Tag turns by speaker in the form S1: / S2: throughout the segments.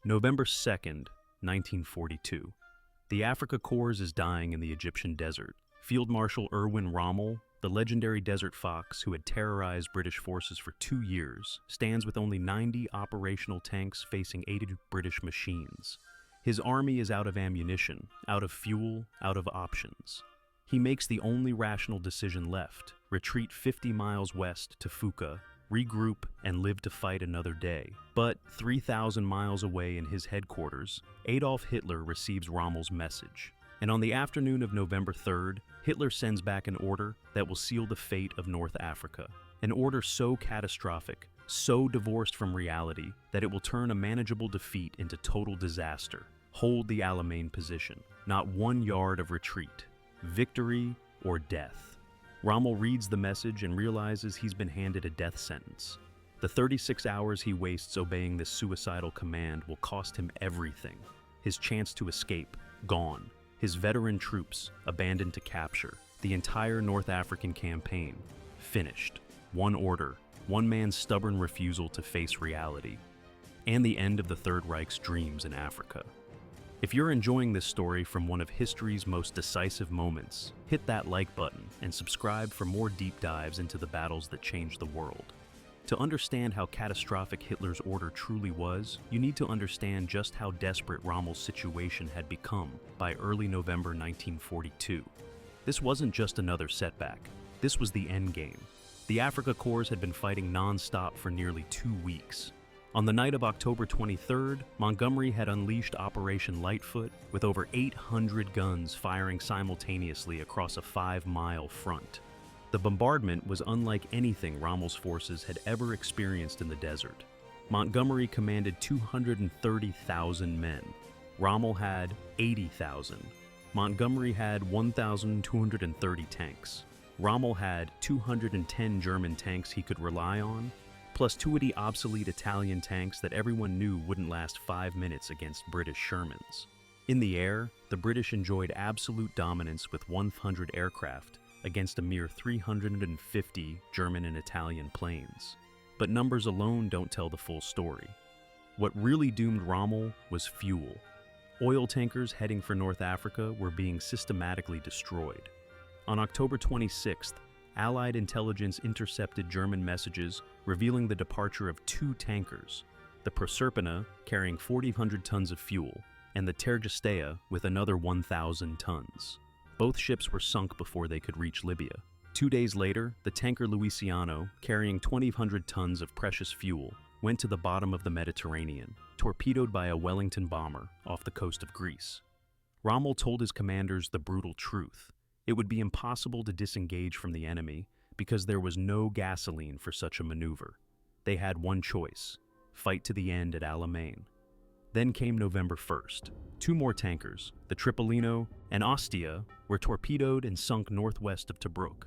S1: November 2nd, 1942. The Afrika Korps is dying in the Egyptian desert. Field Marshal Erwin Rommel, the legendary desert fox who had terrorized British forces for 2 years, stands with only 90 operational tanks facing 80 British machines. His army is out of ammunition, out of fuel, out of options. He makes the only rational decision left: retreat 50 miles west to Fuka, regroup, and live to fight another day. But 3,000 miles away in his headquarters, Adolf Hitler receives Rommel's message. And on the afternoon of November 3rd, Hitler sends back an order that will seal the fate of North Africa. An order so catastrophic, so divorced from reality, that it will turn a manageable defeat into total disaster. Hold the Alamein position, not 1 yard of retreat. Victory or death. Rommel reads the message and realizes he's been handed a death sentence. The 36 hours he wastes obeying this suicidal command will cost him everything. His chance to escape, gone. His veteran troops, abandoned to capture. The entire North African campaign, finished. One order, one man's stubborn refusal to face reality. And the end of the Third Reich's dreams in Africa. If you're enjoying this story from one of history's most decisive moments, hit that like button and subscribe for more deep dives into the battles that changed the world. To understand how catastrophic Hitler's order truly was, you need to understand just how desperate Rommel's situation had become by early November 1942. This wasn't just another setback. This was the endgame. The Afrika Korps had been fighting non-stop for nearly 2 weeks. On the night of October 23rd, Montgomery had unleashed Operation Lightfoot with over 800 guns firing simultaneously across a 5-mile front. The bombardment was unlike anything Rommel's forces had ever experienced in the desert. Montgomery commanded 230,000 men. Rommel had 80,000. Montgomery had 1,230 tanks. Rommel had 210 German tanks he could rely on, plus 2 of the obsolete Italian tanks that everyone knew wouldn't last 5 minutes against British Shermans. In the air, the British enjoyed absolute dominance with 100 aircraft against a mere 350 German and Italian planes. But numbers alone don't tell the full story. What really doomed Rommel was fuel. Oil tankers heading for North Africa were being systematically destroyed. On October 26th, Allied intelligence intercepted German messages revealing the departure of 2 tankers, the Proserpina carrying 4,000 tons of fuel, and the Tergestea with another 1,000 tons. Both ships were sunk before they could reach Libya. 2 days later, the tanker Louisiano, carrying 2,000 tons of precious fuel, went to the bottom of the Mediterranean, torpedoed by a Wellington bomber off the coast of Greece. Rommel told his commanders the brutal truth. It would be impossible to disengage from the enemy because there was no gasoline for such a maneuver. They had one choice: fight to the end at Alamein. Then came November 1st. 2 more tankers, the Tripolino and Ostia, were torpedoed and sunk northwest of Tobruk.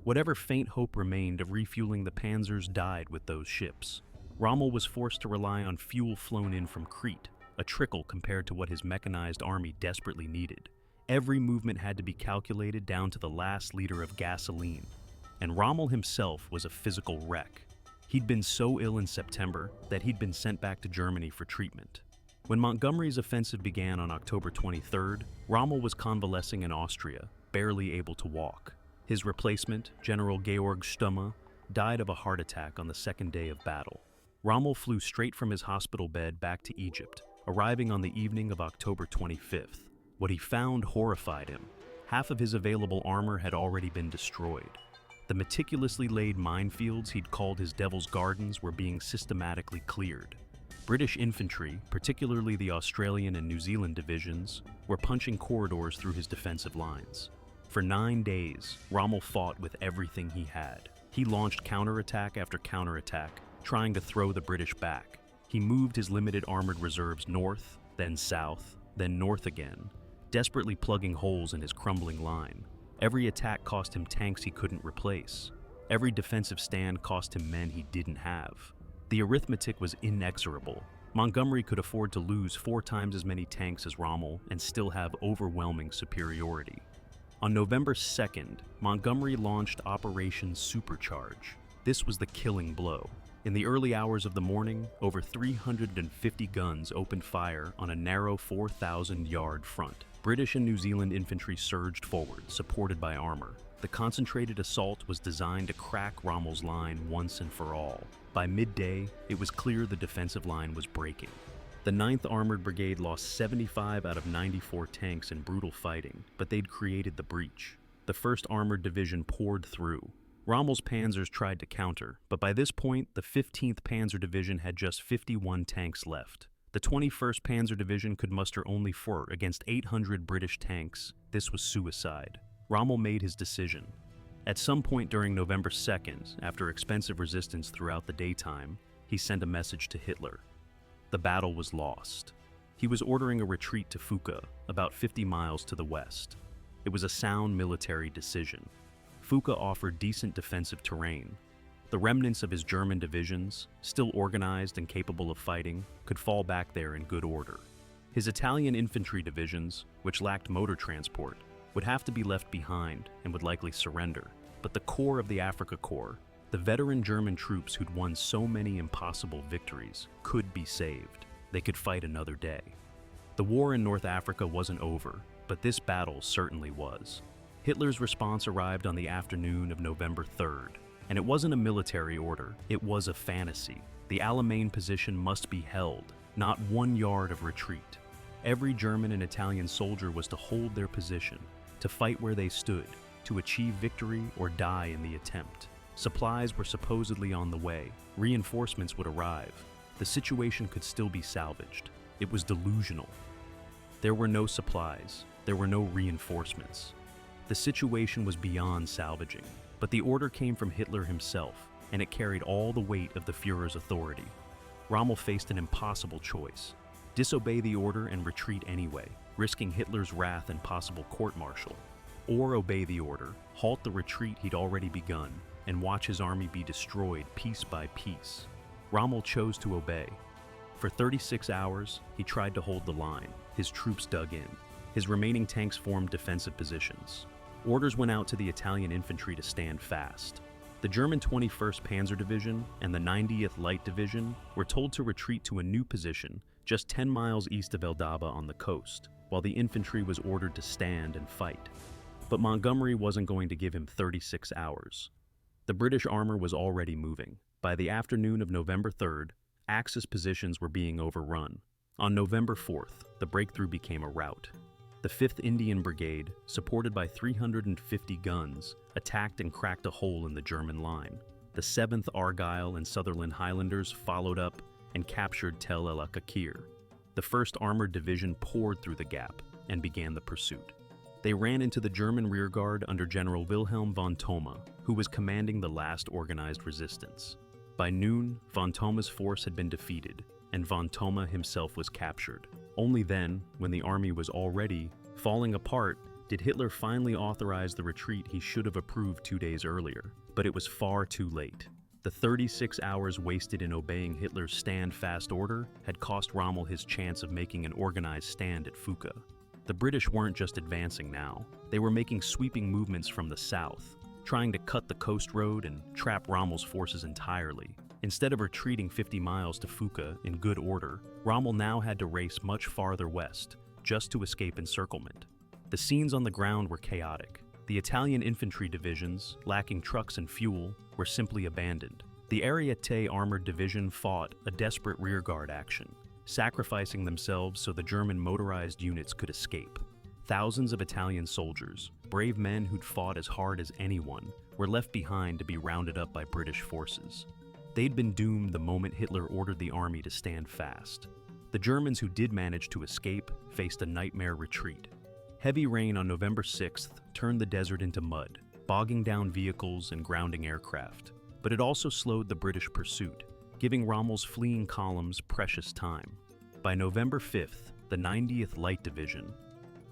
S1: Whatever faint hope remained of refueling the panzers died with those ships. Rommel was forced to rely on fuel flown in from Crete, a trickle compared to what his mechanized army desperately needed. Every movement had to be calculated down to the last liter of gasoline. And Rommel himself was a physical wreck. He'd been so ill in September that he'd been sent back to Germany for treatment. When Montgomery's offensive began on October 23rd, Rommel was convalescing in Austria, barely able to walk. His replacement, General Georg Stumme, died of a heart attack on the 2nd day of battle. Rommel flew straight from his hospital bed back to Egypt, arriving on the evening of October 25th. What he found horrified him. Half of his available armor had already been destroyed. The meticulously laid minefields he'd called his Devil's Gardens were being systematically cleared. British infantry, particularly the Australian and New Zealand divisions, were punching corridors through his defensive lines. For 9 days, Rommel fought with everything he had. He launched counterattack after counterattack, trying to throw the British back. He moved his limited armored reserves north, then south, then north again, desperately plugging holes in his crumbling line. Every attack cost him tanks he couldn't replace. Every defensive stand cost him men he didn't have. The arithmetic was inexorable. Montgomery could afford to lose 4 times as many tanks as Rommel and still have overwhelming superiority. On November 2nd, Montgomery launched Operation Supercharge. This was the killing blow. In the early hours of the morning, over 350 guns opened fire on a narrow 4,000-yard front. British and New Zealand infantry surged forward, supported by armor. The concentrated assault was designed to crack Rommel's line once and for all. By midday, it was clear the defensive line was breaking. The 9th Armored Brigade lost 75 out of 94 tanks in brutal fighting, but they'd created the breach. The 1st Armored Division poured through. Rommel's panzers tried to counter, but by this point, the 15th Panzer Division had just 51 tanks left. The 21st Panzer Division could muster only 4 against 800 British tanks. This was suicide. Rommel made his decision. At some point during November 2nd, after expensive resistance throughout the daytime, he sent a message to Hitler. The battle was lost. He was ordering a retreat to Fuka, about 50 miles to the west. It was a sound military decision. Fuka offered decent defensive terrain. The remnants of his German divisions, still organized and capable of fighting, could fall back there in good order. His Italian infantry divisions, which lacked motor transport, would have to be left behind and would likely surrender. But the core of the Africa Corps, the veteran German troops who'd won so many impossible victories, could be saved. They could fight another day. The war in North Africa wasn't over, but this battle certainly was. Hitler's response arrived on the afternoon of November 3rd, and it wasn't a military order, it was a fantasy. The Alamein position must be held, not 1 yard of retreat. Every German and Italian soldier was to hold their position, to fight where they stood, to achieve victory or die in the attempt. Supplies were supposedly on the way, reinforcements would arrive. The situation could still be salvaged. It was delusional. There were no supplies, there were no reinforcements. The situation was beyond salvaging, but the order came from Hitler himself, and it carried all the weight of the Führer's authority. Rommel faced an impossible choice: disobey the order and retreat anyway, risking Hitler's wrath and possible court-martial, or obey the order, halt the retreat he'd already begun, and watch his army be destroyed piece by piece. Rommel chose to obey. For 36 hours, he tried to hold the line. His troops dug in. His remaining tanks formed defensive positions. Orders went out to the Italian infantry to stand fast. The German 21st Panzer Division and the 90th Light Division were told to retreat to a new position just 10 miles east of Eldaba on the coast, while the infantry was ordered to stand and fight. But Montgomery wasn't going to give him 36 hours. The British armor was already moving. By the afternoon of November 3rd, Axis positions were being overrun. On November 4th, the breakthrough became a rout. The 5th Indian Brigade, supported by 350 guns, attacked and cracked a hole in the German line. The 7th Argyll and Sutherland Highlanders followed up and captured Tel el Akakir. The 1st Armored Division poured through the gap and began the pursuit. They ran into the German rearguard under General Wilhelm von Thoma, who was commanding the last organized resistance. By noon, von Thoma's force had been defeated, and von Thoma himself was captured. Only then, when the army was already falling apart, did Hitler finally authorize the retreat he should have approved 2 days earlier. But it was far too late. The 36 hours wasted in obeying Hitler's stand-fast order had cost Rommel his chance of making an organized stand at Fuka. The British weren't just advancing now. They were making sweeping movements from the south, trying to cut the coast road and trap Rommel's forces entirely. Instead of retreating 50 miles to Fuka in good order, Rommel now had to race much farther west, just to escape encirclement. The scenes on the ground were chaotic. The Italian infantry divisions, lacking trucks and fuel, were simply abandoned. The Ariete Armored Division fought a desperate rearguard action, sacrificing themselves so the German motorized units could escape. Thousands of Italian soldiers, brave men who'd fought as hard as anyone, were left behind to be rounded up by British forces. They'd been doomed the moment Hitler ordered the army to stand fast. The Germans who did manage to escape faced a nightmare retreat. Heavy rain on November 6th turned the desert into mud, bogging down vehicles and grounding aircraft. But it also slowed the British pursuit, giving Rommel's fleeing columns precious time. By November 5th, the 90th Light Division,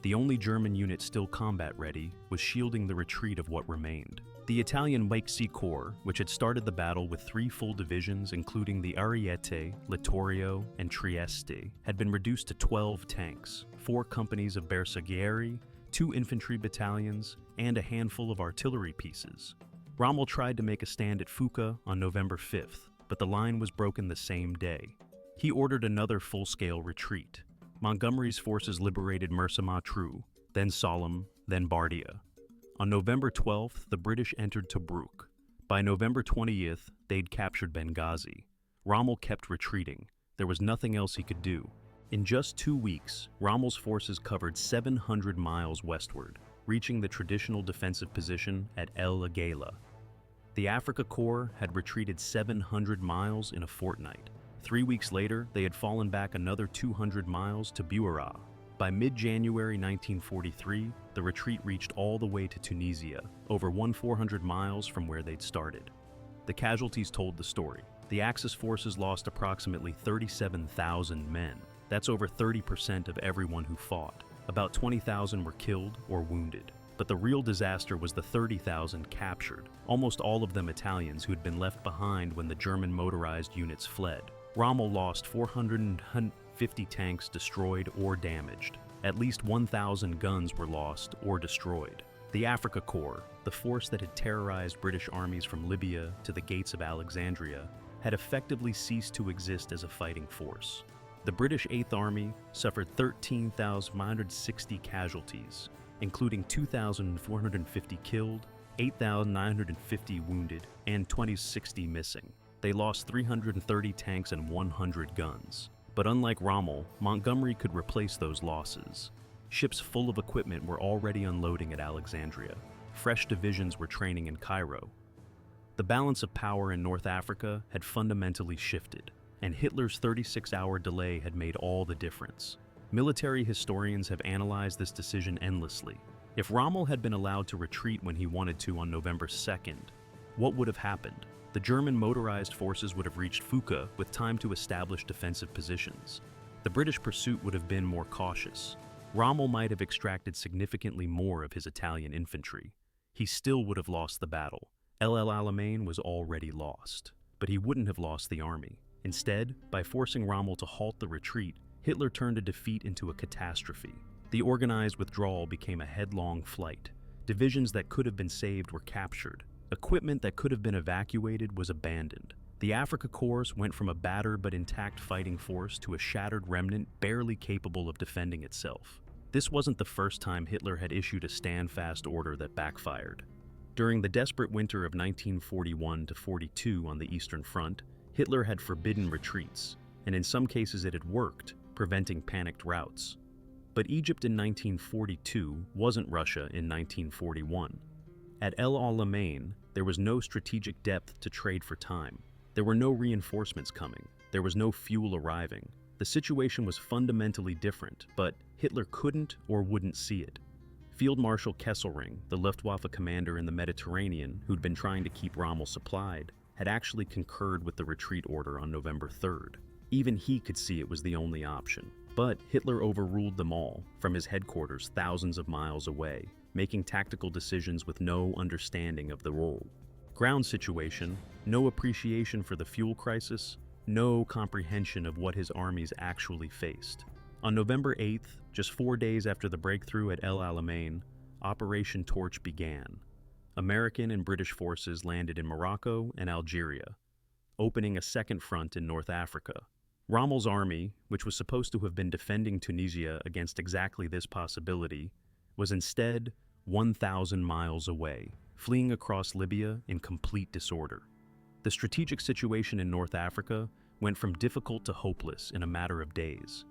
S1: the only German unit still combat-ready, was shielding the retreat of what remained. The Italian Weichsee Corps, which had started the battle with 3 full divisions including the Ariete, Littorio, and Trieste, had been reduced to 12 tanks, 4 companies of bersaglieri, 2 infantry battalions, and a handful of artillery pieces. Rommel tried to make a stand at Fuka on November 5th, but the line was broken the same day. He ordered another full-scale retreat. Montgomery's forces liberated Mersa-Matruh, then Sollum, then Bardia. On November 12th, the British entered Tobruk. By November 20th, they'd captured Benghazi. Rommel kept retreating. There was nothing else he could do. In just 2 weeks, Rommel's forces covered 700 miles westward, reaching the traditional defensive position at El Agheila. The Africa Corps had retreated 700 miles in a fortnight. 3 weeks later, they had fallen back another 200 miles to Buara. By mid-January 1943, the retreat reached all the way to Tunisia, over 400 miles from where they'd started. The casualties told the story. The Axis forces lost approximately 37,000 men. That's over 30% of everyone who fought. About 20,000 were killed or wounded. But the real disaster was the 30,000 captured, almost all of them Italians who had been left behind when the German motorized units fled. Rommel lost 450 tanks destroyed or damaged. At least 1,000 guns were lost or destroyed. The Africa Corps, the force that had terrorized British armies from Libya to the gates of Alexandria, had effectively ceased to exist as a fighting force. The British 8th Army suffered 13,560 casualties, including 2,450 killed, 8,950 wounded, and 2,060 missing. They lost 330 tanks and 100 guns. But unlike Rommel, Montgomery could replace those losses. Ships full of equipment were already unloading at Alexandria. Fresh divisions were training in Cairo. The balance of power in North Africa had fundamentally shifted, and Hitler's 36-hour delay had made all the difference. Military historians have analyzed this decision endlessly. If Rommel had been allowed to retreat when he wanted to on November 2nd, what would have happened? The German motorized forces would have reached Fuka with time to establish defensive positions. The British pursuit would have been more cautious. Rommel might have extracted significantly more of his Italian infantry. He still would have lost the battle. El Alamein was already lost, but he wouldn't have lost the army. Instead, by forcing Rommel to halt the retreat, Hitler turned a defeat into a catastrophe. The organized withdrawal became a headlong flight. Divisions that could have been saved were captured. Equipment that could have been evacuated was abandoned. The Africa Corps went from a battered but intact fighting force to a shattered remnant barely capable of defending itself. This wasn't the first time Hitler had issued a stand-fast order that backfired. During the desperate winter of 1941-42 on the Eastern Front, Hitler had forbidden retreats, and in some cases it had worked, preventing panicked routes. But Egypt in 1942 wasn't Russia in 1941. At El Alamein, there was no strategic depth to trade for time. There were no reinforcements coming. There was no fuel arriving. The situation was fundamentally different, but Hitler couldn't or wouldn't see it. Field Marshal Kesselring, the Luftwaffe commander in the Mediterranean who'd been trying to keep Rommel supplied, had actually concurred with the retreat order on November 3rd. Even he could see it was the only option. But Hitler overruled them all, from his headquarters thousands of miles away, making tactical decisions with no understanding of the role. Ground situation, no appreciation for the fuel crisis, no comprehension of what his armies actually faced. On November 8th, just 4 days after the breakthrough at El Alamein, Operation Torch began. American and British forces landed in Morocco and Algeria, opening a second front in North Africa. Rommel's army, which was supposed to have been defending Tunisia against exactly this possibility, was instead 1,000 miles away, fleeing across Libya in complete disorder. The strategic situation in North Africa went from difficult to hopeless in a matter of days.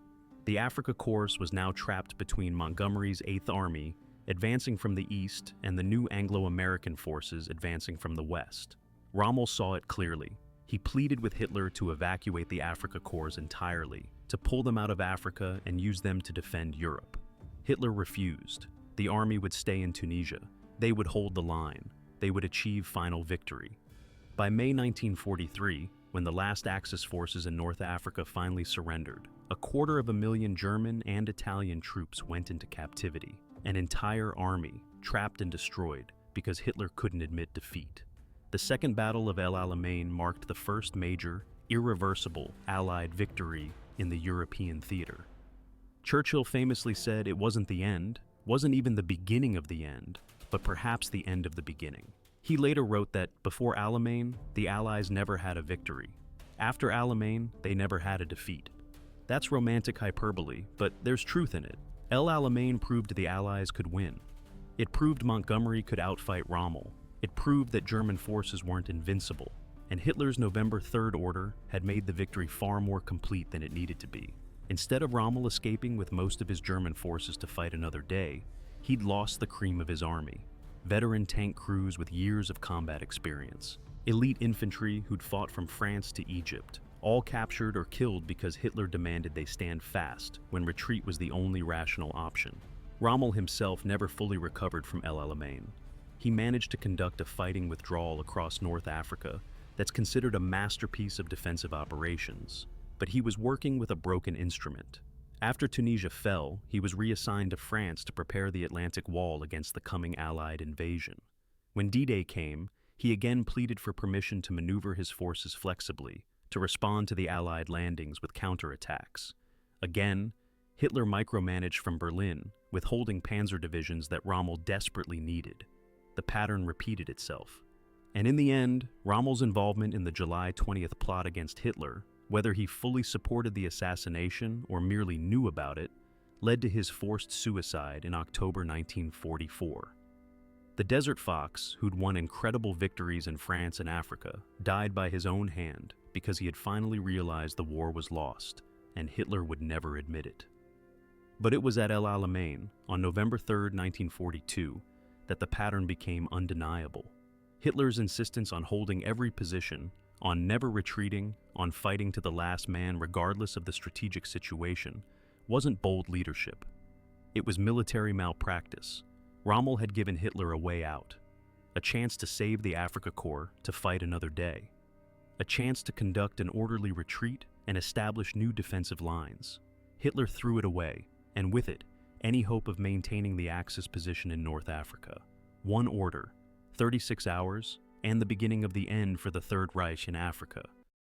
S1: The Africa Corps was now trapped between Montgomery's 8th Army, advancing from the east, and the new Anglo-American forces advancing from the west. Rommel saw it clearly. He pleaded with Hitler to evacuate the Africa Corps entirely, to pull them out of Africa and use them to defend Europe. Hitler refused. The army would stay in Tunisia. They would hold the line. They would achieve final victory. By May 1943, when the last Axis forces in North Africa finally surrendered, 250,000 German and Italian troops went into captivity. An entire army trapped and destroyed because Hitler couldn't admit defeat. The Second Battle of El Alamein marked the first major, irreversible Allied victory in the European theater. Churchill famously said it wasn't the end, wasn't even the beginning of the end, but perhaps the end of the beginning. He later wrote that before Alamein, the Allies never had a victory. After Alamein, they never had a defeat. That's romantic hyperbole, but there's truth in it. El Alamein proved the Allies could win. It proved Montgomery could outfight Rommel. It proved that German forces weren't invincible. And Hitler's November 3rd order had made the victory far more complete than it needed to be. Instead of Rommel escaping with most of his German forces to fight another day, he'd lost the cream of his army. Veteran tank crews with years of combat experience. Elite infantry who'd fought from France to Egypt. All captured or killed because Hitler demanded they stand fast when retreat was the only rational option. Rommel himself never fully recovered from El Alamein. He managed to conduct a fighting withdrawal across North Africa that's considered a masterpiece of defensive operations, but he was working with a broken instrument. After Tunisia fell, he was reassigned to France to prepare the Atlantic Wall against the coming Allied invasion. When D-Day came, he again pleaded for permission to maneuver his forces flexibly, to respond to the Allied landings with counterattacks. Again, Hitler micromanaged from Berlin, withholding panzer divisions that Rommel desperately needed. The pattern repeated itself. And in the end, Rommel's involvement in the July 20th plot against Hitler, whether he fully supported the assassination or merely knew about it, led to his forced suicide in October 1944. The Desert Fox, who'd won incredible victories in France and Africa, died by his own hand because he had finally realized the war was lost, and Hitler would never admit it. But it was at El Alamein, on November 3, 1942, that the pattern became undeniable. Hitler's insistence on holding every position, on never retreating, on fighting to the last man regardless of the strategic situation, wasn't bold leadership. It was military malpractice. Rommel had given Hitler a way out, a chance to save the Afrika Korps to fight another day, a chance to conduct an orderly retreat and establish new defensive lines. Hitler threw it away, and with it, any hope of maintaining the Axis position in North Africa. One order, 36 hours, and the beginning of the end for the Third Reich in Africa.